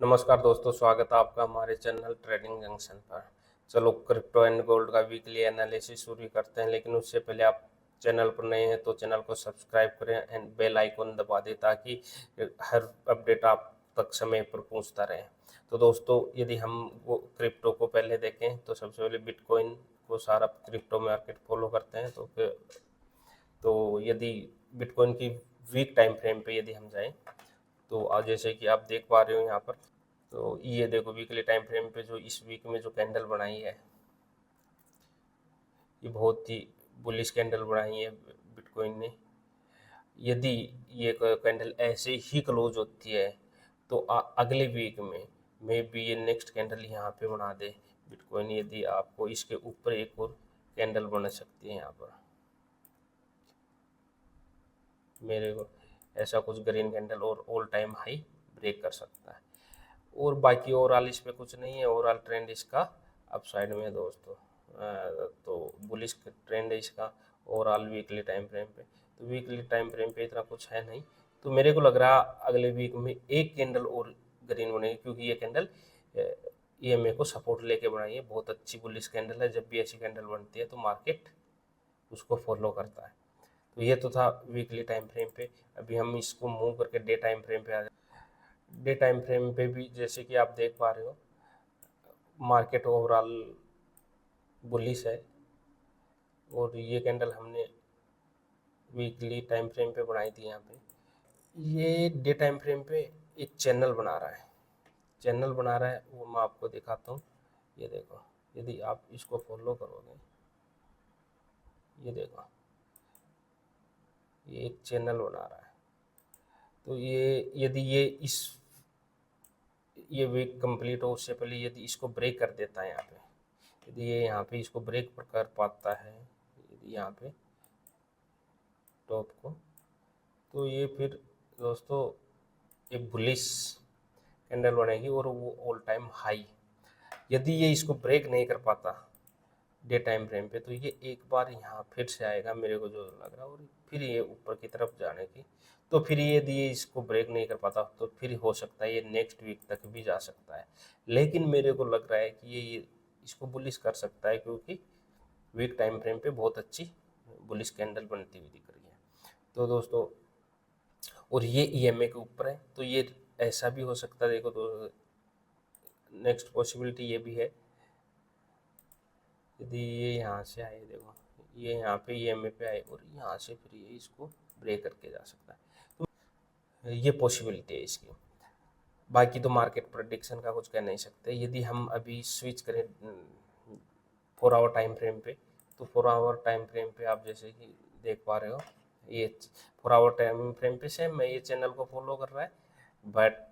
नमस्कार दोस्तों, स्वागत है आपका हमारे चैनल ट्रेडिंग जंक्शन पर। चलो क्रिप्टो एंड गोल्ड का वीकली एनालिसिस शुरू करते हैं, लेकिन उससे पहले आप चैनल पर नए हैं तो चैनल को सब्सक्राइब करें एंड बेल आइकन दबा दें ताकि हर अपडेट आप तक समय पर पहुंचता रहे। तो दोस्तों, यदि हम वो क्रिप्टो को पहले देखें तो सबसे पहले बिटकॉइन को सारा क्रिप्टो मार्केट फॉलो करते हैं। तो यदि बिटकॉइन की वीक टाइम फ्रेम पे यदि हम जाएं तो आज जैसे कि आप देख पा रहे हो यहाँ पर, तो ये देखो वीकली टाइम फ्रेम पे जो इस वीक में जो कैंडल बनाई है, ये बहुत ही बुलिश कैंडल बनाई है बिटकॉइन ने। यदि ये कैंडल ऐसे ही क्लोज होती है तो अगले वीक में मे बी ये नेक्स्ट कैंडल यहाँ पे बना दे बिटकॉइन। यदि आपको इसके ऊपर एक और कैंडल बन सकती है यहाँ पर, मेरे को ऐसा कुछ ग्रीन कैंडल और ऑल टाइम हाई ब्रेक कर सकता है। और बाकी ओवरऑल इस पे कुछ नहीं है, ओवरऑल ट्रेंड इसका अपसाइड में है दोस्तों। तो बुलिश ट्रेंड है इसका ओवरऑल वीकली टाइम फ्रेम पे। तो वीकली टाइम फ्रेम पे इतना कुछ है नहीं, तो मेरे को लग रहा अगले वीक में एक कैंडल और ग्रीन बनेगी, क्योंकि ये कैंडल ईएमए को सपोर्ट लेके बनाई है। बहुत अच्छी बुलिश कैंडल है, जब भी ऐसी कैंडल बनती है तो मार्केट उसको फॉलो करता है। तो ये तो था वीकली टाइम फ्रेम पे। अभी हम इसको मूव करके डे टाइम फ्रेम पे आ जाए। डे टाइम फ्रेम पे भी जैसे कि आप देख पा रहे हो, मार्केट ओवरऑल बुलिश है। और ये कैंडल हमने वीकली टाइम फ्रेम पे बनाई थी यहाँ पे। ये डे टाइम फ्रेम पे एक चैनल बना रहा है, चैनल बना रहा है, वो मैं आपको दिखाता हूँ। ये देखो, यदि आप इसको फॉलो करोगे, ये देखो, ये एक चैनल बना रहा है। तो ये यदि ये वीक कंप्लीट हो उससे पहले यदि इसको ब्रेक कर देता है यहाँ पे, यदि ये यहाँ पे इसको ब्रेक कर पाता है, यदि यहाँ पे टॉप को, तो ये फिर दोस्तों एक बुलिश कैंडल बनेगी और वो ऑल टाइम हाई। यदि ये इसको ब्रेक नहीं कर पाता डे टाइम फ्रेम पे, तो ये एक बार यहाँ फिर से आएगा, मेरे को जो लग रहा है, और फिर ये ऊपर की तरफ जाने की। तो फिर यदि ये इसको ब्रेक नहीं कर पाता तो फिर हो सकता है ये नेक्स्ट वीक तक भी जा सकता है। लेकिन मेरे को लग रहा है कि ये इसको बुलिश कर सकता है, क्योंकि वीक टाइम फ्रेम पे बहुत अच्छी बुलिश कैंडल बनती हुई दिख रही है। तो दोस्तों, और ये ईएमए के ऊपर है, तो ये ऐसा भी हो सकता है। देखो तो नेक्स्ट पॉसिबिलिटी ये भी है, यदि ये यहाँ से आए, देखो ये यहाँ पे ईएमए पे आए और यहाँ से फिर ये इसको ब्रेक करके जा सकता है। तो ये पॉसिबिलिटी है इसकी। बाकी तो मार्केट प्रेडिक्शन का कुछ कह नहीं सकते। यदि हम अभी स्विच करें 4 आवर टाइम फ्रेम पे, तो 4 आवर टाइम फ्रेम पे आप जैसे कि देख पा रहे हो, ये 4 आवर टाइम फ्रेम पे सेम है, ये चैनल को फॉलो कर रहा है, बट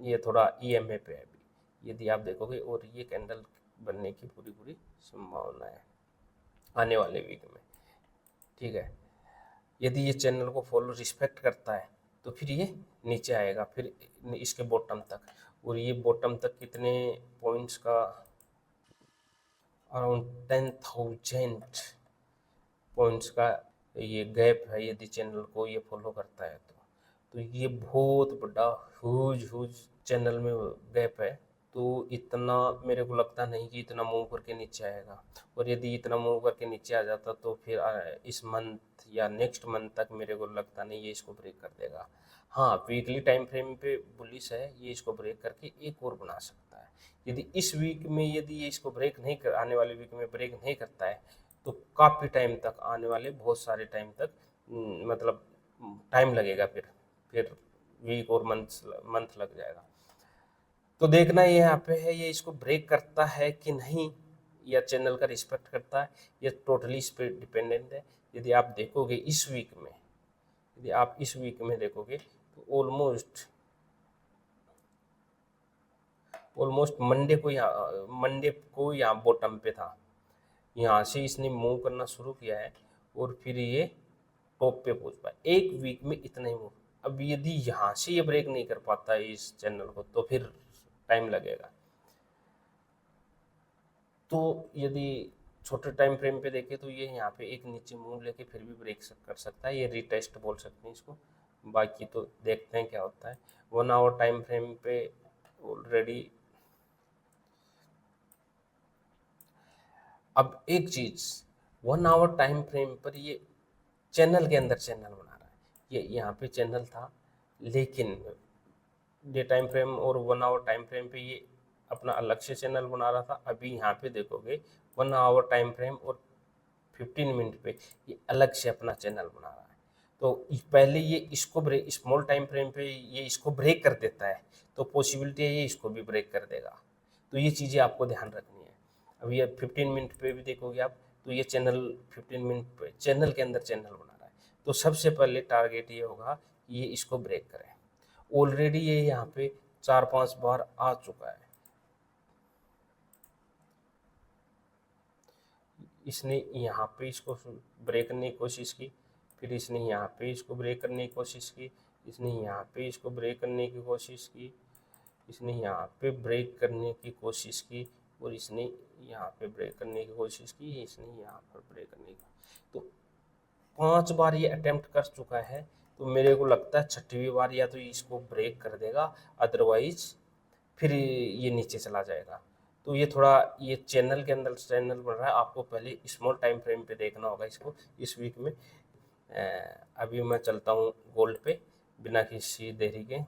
ये थोड़ा ईएमए पे है अभी। यदि आप देखोगे, और ये कैंडल बनने की पूरी पूरी संभावना है आने वाले वीक में, ठीक है। यदि ये चैनल को फॉलो रिस्पेक्ट करता है तो फिर ये नीचे आएगा, फिर इसके बॉटम तक। और ये बॉटम तक कितने पॉइंट्स का, अराउंड 10,000 पॉइंट्स का ये गैप है, यदि चैनल को ये फॉलो करता है तो ये बहुत बड़ा ह्यूज ह्यूज चैनल में गैप है। तो इतना मेरे को लगता नहीं कि इतना मूव करके नीचे आएगा। और यदि इतना मूव करके नीचे आ जाता तो फिर इस मंथ या नेक्स्ट मंथ तक मेरे को लगता नहीं ये इसको ब्रेक कर देगा। हाँ, वीकली टाइम फ्रेम पे बुलिश है, ये इसको ब्रेक करके एक और बना सकता है। यदि इस वीक में यदि ये इसको ब्रेक नहीं कर, आने वाले वीक में ब्रेक नहीं करता है, तो काफ़ी टाइम तक, आने वाले बहुत सारे टाइम तक, मतलब टाइम लगेगा, फिर वीक और मंथ लग जाएगा। तो देखना ये यहाँ पे है, ये इसको ब्रेक करता है कि नहीं, या चैनल का रिस्पेक्ट करता है, ये टोटली इस पर डिपेंडेंट है। यदि आप देखोगे इस वीक में, यदि आप इस वीक में देखोगे तो ऑलमोस्ट ऑलमोस्ट मंडे को यहाँ बॉटम पे था, यहाँ से इसने मूव करना शुरू किया है और फिर ये टॉप पे पहुंच पाए एक वीक में, इतना ही मूव। अब यदि यहाँ से ये ब्रेक नहीं कर पाता है इस चैनल को, तो फिर टाइम लगेगा। तो यदि छोटे टाइम फ्रेम पे देखें तो ये यहाँ पे एक नीचे मूव लेके फिर भी ब्रेक कर सकता है, ये रीटेस्ट बोल सकते हैं इसको। बाकी तो देखते हैं क्या होता है। 1 आवर टाइम फ्रेम पे ऑलरेडी। अब एक चीज, 1 आवर टाइम फ्रेम पर ये चैनल के अंदर चैनल बना रहा है। ये यहाँ पे चैनल था, लेकिन डे टाइम फ्रेम और 1 आवर टाइम फ्रेम पे ये अपना अलग से चैनल बना रहा था। अभी यहाँ पे देखोगे 1 आवर टाइम फ्रेम और 15 मिनट पे ये अलग से अपना चैनल बना रहा है। तो पहले ये इसको ब्रेक, स्मॉल टाइम फ्रेम पे ये इसको ब्रेक कर देता है, तो पॉसिबिलिटी है ये इसको भी ब्रेक कर देगा। तो ये चीज़ें आपको ध्यान रखनी है। अब ये 15 मिनट पे भी देखोगे आप, तो ये चैनल 15 मिनट पे चैनल के अंदर चैनल बना रहा है। तो सबसे पहले टारगेट ये होगा कि ये इसको ब्रेक करें। ऑलरेडी ये यहाँ पे 4-5 बार आ चुका है। इसने यहाँ पे इसको ब्रेक करने की कोशिश की, फिर इसने यहाँ पे इसको ब्रेक करने की कोशिश की, इसने यहाँ पे इसको ब्रेक करने की कोशिश की, इसने यहाँ पे ब्रेक करने की कोशिश की, और इसने यहाँ पे ब्रेक करने की कोशिश की, इसने यहाँ पर ब्रेक करने की। तो 5 बार ये अटेम्प्ट कर चुका है। तो मेरे को लगता है 6वीं बार या तो इसको ब्रेक कर देगा, अदरवाइज फिर ये नीचे चला जाएगा। तो ये थोड़ा, ये चैनल के अंदर चैनल बन रहा है। आपको पहले स्मॉल टाइम फ्रेम पे देखना होगा इसको इस वीक में। अभी मैं चलता हूँ गोल्ड पे बिना किसी देरी के।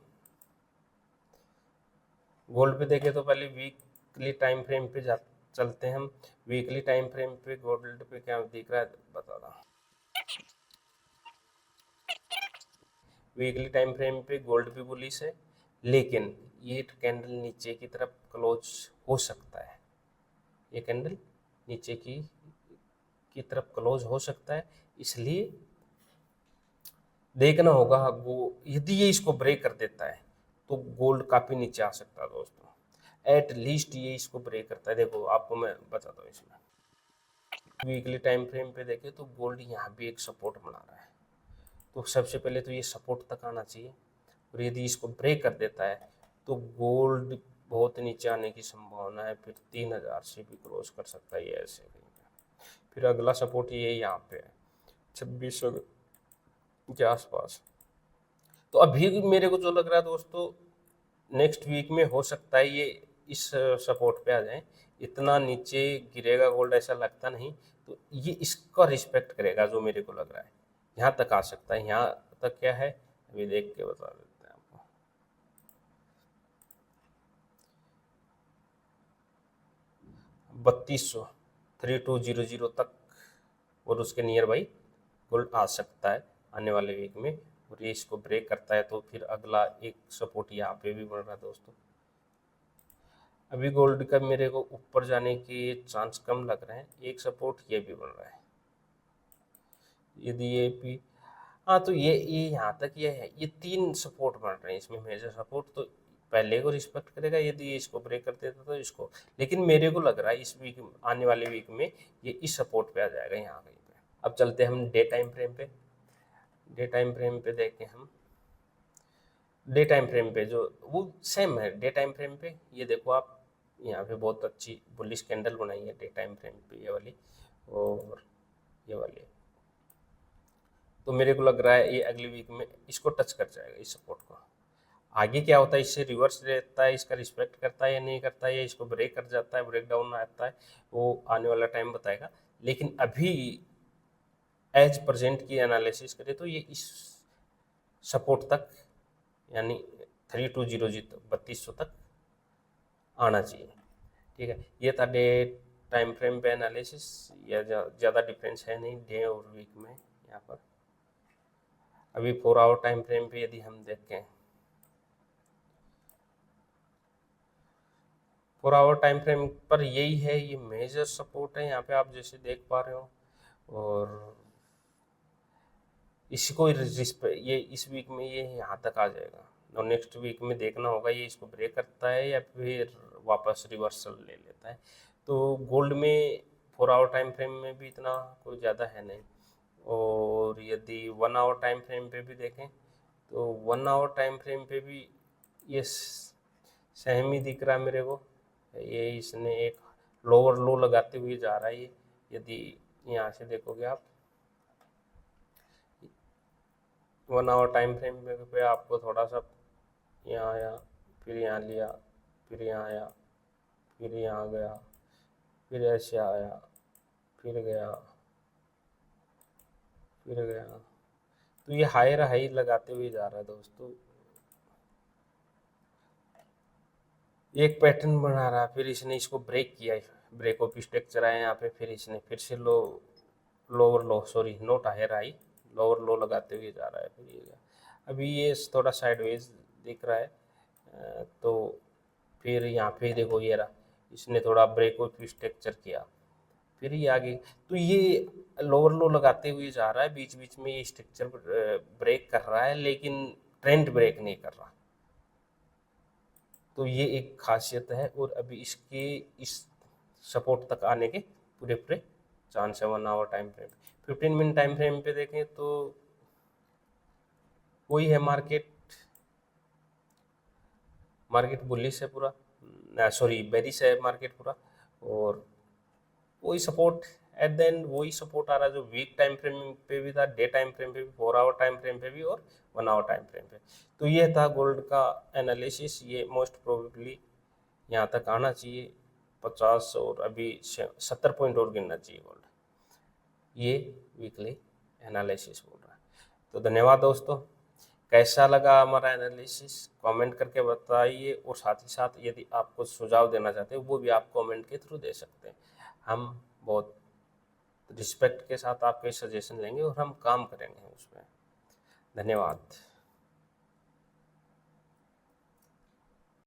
गोल्ड पे देखे तो पहले वीकली टाइम फ्रेम पे चलते हैं हम। वीकली टाइम फ्रेम पे गोल्ड पे क्या दिख रहा है बता रहा हूँ। वीकली टाइम फ्रेम पे गोल्ड भी बुलिश है, लेकिन ये कैंडल नीचे की तरफ क्लोज हो सकता है। ये कैंडल नीचे की तरफ क्लोज हो सकता है, इसलिए देखना होगा। यदि ये इसको ब्रेक कर देता है तो गोल्ड काफी नीचे आ सकता है दोस्तों। एट लीस्ट ये इसको ब्रेक करता है। देखो आपको मैं बताता हूँ इसमें। वीकली टाइम फ्रेम पे देखें तो गोल्ड यहाँ भी एक सपोर्ट बना रहा है। तो सबसे पहले तो ये सपोर्ट तक आना चाहिए, और यदि इसको ब्रेक कर देता है तो गोल्ड बहुत नीचे आने की संभावना है। फिर 3000 से भी क्रॉस कर सकता है ये ऐसे कहीं पे। फिर अगला सपोर्ट ये यहाँ पे है 2600 के आसपास। तो अभी मेरे को जो लग रहा है दोस्तों, नेक्स्ट वीक में हो सकता है ये इस सपोर्ट पे आ जाए। इतना नीचे गिरेगा गोल्ड ऐसा लगता नहीं। तो ये इसका रिस्पेक्ट करेगा जो मेरे को लग रहा है। यहाँ तक आ सकता है। यहाँ तक क्या है अभी देख के बता देते हैं आपको। 3200 3200 तक और उसके नियर बाई गोल्ड आ सकता है आने वाले वीक में। और ये इसको ब्रेक करता है तो फिर अगला एक सपोर्ट यहाँ पे भी बन रहा है दोस्तों। अभी गोल्ड का मेरे को ऊपर जाने के चांस कम लग रहे हैं। एक सपोर्ट ये भी बन रहा है। यदि ये भी, हाँ तो ये यहाँ तक ये है। ये 3 सपोर्ट बन रहे हैं इसमें मेजर सपोर्ट। तो पहले को रिस्पेक्ट करेगा यदि ये इसको ब्रेक कर देता तो इसको। लेकिन मेरे को लग रहा है इस वीक, आने वाले वीक में ये इस सपोर्ट पे आ जाएगा यहाँ कहीं पे। अब चलते हैं हम डे टाइम फ्रेम पे। डे टाइम फ्रेम पे देखें हम। डे टाइम फ्रेम पे जो वो सेम है। डे टाइम फ्रेम पे ये देखो आप, यहाँ पे बहुत अच्छी बुलिश कैंडल बनाई है डे टाइम फ्रेम पे ये वाली और ये वाली। तो मेरे को लग रहा है ये अगली वीक में इसको टच कर जाएगा इस सपोर्ट को। आगे क्या होता है, इससे रिवर्स रहता है, इसका रिस्पेक्ट करता है या नहीं करता है, या इसको ब्रेक कर जाता है, ब्रेक डाउन आता है, वो आने वाला टाइम बताएगा। लेकिन अभी एज प्रेजेंट की एनालिसिस करें तो ये इस सपोर्ट तक यानी 3200 तक 3200 तक आना चाहिए। ठीक है, ये था डे टाइम फ्रेम पे एनालिसिस। या ज़्यादा डिफरेंस है नहीं डे और वीक में यहाँ पर। अभी 4 आवर टाइम फ्रेम पे यदि हम देखें, 4 आवर टाइम फ्रेम पर यही है, ये मेजर सपोर्ट है यहाँ पे आप जैसे देख पा रहे हो। और इसको ये इस वीक में ये यहाँ तक आ जाएगा, और नेक्स्ट वीक में देखना होगा ये इसको ब्रेक करता है या फिर वापस रिवर्सल ले लेता है। तो गोल्ड में 4 आवर टाइम फ्रेम में भी इतना कोई ज़्यादा है नहीं। और यदि 1 आवर टाइम फ्रेम पे भी देखें तो 1 आवर टाइम फ्रेम पे भी ये सेम ही दिख रहा है मेरे को। ये इसने एक लोअर लो लगाते हुए जा रहा है ये। यदि यहाँ से देखोगे आप 1 आवर टाइम फ्रेम पे आपको थोड़ा सा यहाँ फिर यहाँ लिया, फिर यहाँ आया, फिर यहाँ गया, फिर ऐसे आया, फिर गया, फिर गया। तो ये हायर हाई लगाते हुए जा रहा है दोस्तों, एक पैटर्न बना रहा है, फिर इसने इसको ब्रेक किया, ब्रेक ऑफ स्ट्रक्चर है यहाँ पे, फिर इसने फिर से lower low, sorry not higher high, lower low लगाते हुए जा रहा है। फिर ये अभी ये थोड़ा साइडवेज दिख रहा है, तो फिर यहाँ पे देखो ये रहा, इसने थोड़ा ब्रेक ऑफ स्ट्रक्चर किया, फिर ये आगे। तो ये लोअर लो लगाते हुए जा रहा है, बीच बीच में ये स्ट्रक्चर ब्रेक कर रहा है, लेकिन ट्रेंड ब्रेक नहीं कर रहा। तो ये एक खासियत है, और अभी इसके इस सपोर्ट तक आने के पूरे पूरे चांस है 1 hour time frame. 15 minute time frame पे देखें तो वही है, मार्केट बुलिश है पूरा, सॉरी बेरिश है मार्केट पूरा, और वही सपोर्ट एट द एंड वही सपोर्ट आ रहा है जो वीक टाइम फ्रेम पे भी था, डे टाइम फ्रेम पे भी, 4 आवर टाइम फ्रेम पे भी, और 1 आवर टाइम फ्रेम पे। तो ये था गोल्ड का एनालिसिस। ये मोस्ट प्रोबेबली यहाँ तक आना चाहिए 50, और अभी 70 पॉइंट और गिनना चाहिए गोल्ड। ये वीकली एनालिसिस बोल रहा है। तो धन्यवाद दोस्तों, कैसा लगा हमारा एनालिसिस कमेंट करके बताइए, और साथ ही साथ यदि आप कुछ सुझाव देना चाहते हो वो भी आप कमेंट के थ्रू दे सकते हैं। हम बहुत रिस्पेक्ट के साथ आपके सजेशन लेंगे और हम काम करेंगे उसमें। धन्यवाद।